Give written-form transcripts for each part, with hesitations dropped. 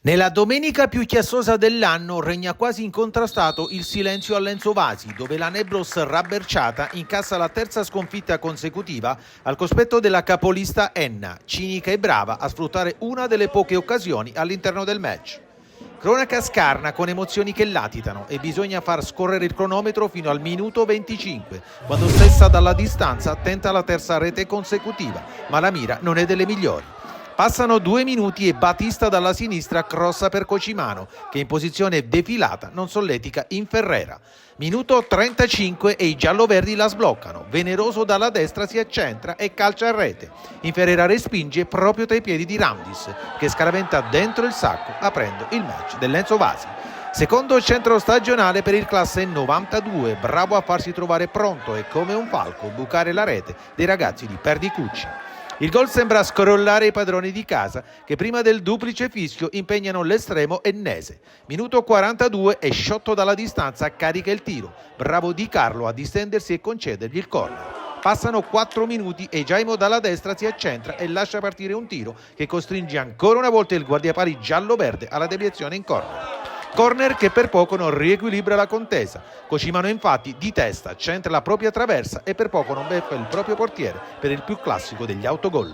Nella domenica più chiassosa dell'anno regna quasi incontrastato il silenzio all'Enzo Vasi, dove la Nebros rabberciata incassa la terza sconfitta consecutiva al cospetto della capolista Enna, cinica e brava a sfruttare una delle poche occasioni all'interno del match. Cronaca scarna con emozioni che latitano e bisogna far scorrere il cronometro fino al minuto 25, quando stessa dalla distanza tenta la terza rete consecutiva, ma la mira non è delle migliori. Passano 2 minuti e Batista dalla sinistra crossa per Cocimano, che in posizione defilata non solletica in Ferrera. Minuto 35 e i gialloverdi la sbloccano. Veneroso dalla destra si accentra e calcia a rete. In Ferrera respinge proprio tra i piedi di Ramdis, che scaraventa dentro il sacco, aprendo il match dell'Enzo Vasi. Secondo centro stagionale per il classe 92, bravo a farsi trovare pronto e come un falco bucare la rete dei ragazzi di Perdicucci. Il gol sembra scrollare i padroni di casa che prima del duplice fischio impegnano l'estremo ennese. Minuto 42 e sciotto dalla distanza carica il tiro. Bravo Di Carlo a distendersi e concedergli il corner. Passano 4 minuti e Jaimo dalla destra si accentra e lascia partire un tiro che costringe ancora una volta il guardiapari giallo-verde alla deviazione in corner. Corner che per poco non riequilibra la contesa. Cocimano infatti di testa centra la propria traversa e per poco non beffa il proprio portiere per il più classico degli autogol.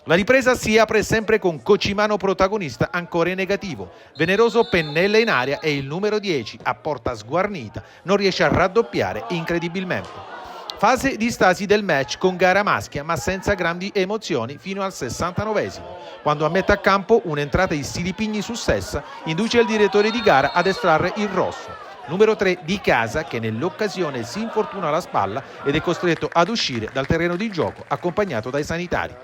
La ripresa si apre sempre con Cocimano protagonista ancora in negativo. Veneroso pennella in aria e il numero 10 a porta sguarnita non riesce a raddoppiare incredibilmente. Fase di stasi del match con gara maschia ma senza grandi emozioni fino al 69esimo, quando a metà campo un'entrata di Silipigni su Sessa induce il direttore di gara ad estrarre il rosso. Numero 3 di casa che nell'occasione si infortuna alla spalla ed è costretto ad uscire dal terreno di gioco accompagnato dai sanitari.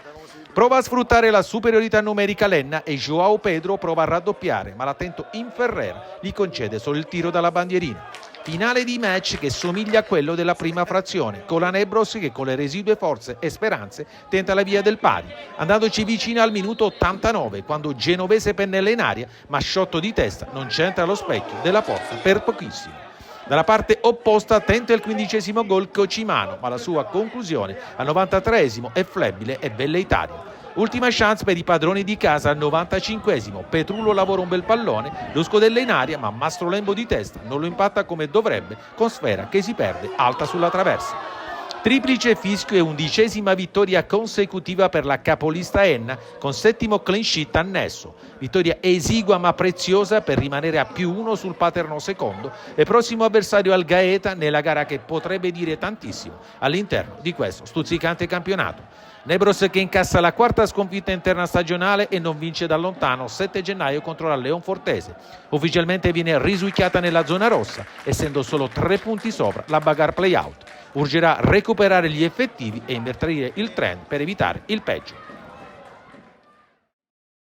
Prova a sfruttare la superiorità numerica Lenna e Joao Pedro prova a raddoppiare, ma l'attento in Ferrera gli concede solo il tiro dalla bandierina. Finale di match che somiglia a quello della prima frazione, con la Nebros che con le residue forze e speranze tenta la via del pari, andandoci vicina al minuto 89, quando Genovese pennella in aria, ma sciotto di testa non c'entra lo specchio della porta per pochissimo. Dalla parte opposta tenta il 15esimo gol Cocimano, ma la sua conclusione al 93esimo è flebile e velleitaria. Ultima chance per i padroni di casa al 95esimo. Petrullo lavora un bel pallone, lo scodella in aria, ma Mastro Lembo di testa non lo impatta come dovrebbe, con sfera che si perde alta sulla traversa. Triplice fischio e 11ª vittoria consecutiva per la capolista Enna, con 7° clean sheet annesso. Vittoria esigua ma preziosa per rimanere a +1 sul Paterno secondo e prossimo avversario al Gaeta nella gara che potrebbe dire tantissimo all'interno di questo stuzzicante campionato. Nebros che incassa la 4ª sconfitta interna stagionale e non vince da lontano 7 gennaio contro la Leonfortese. Ufficialmente viene risucchiata nella zona rossa, essendo solo 3 punti sopra la bagarre play-out. Urgerà recuperare gli effettivi e invertire il trend per evitare il peggio.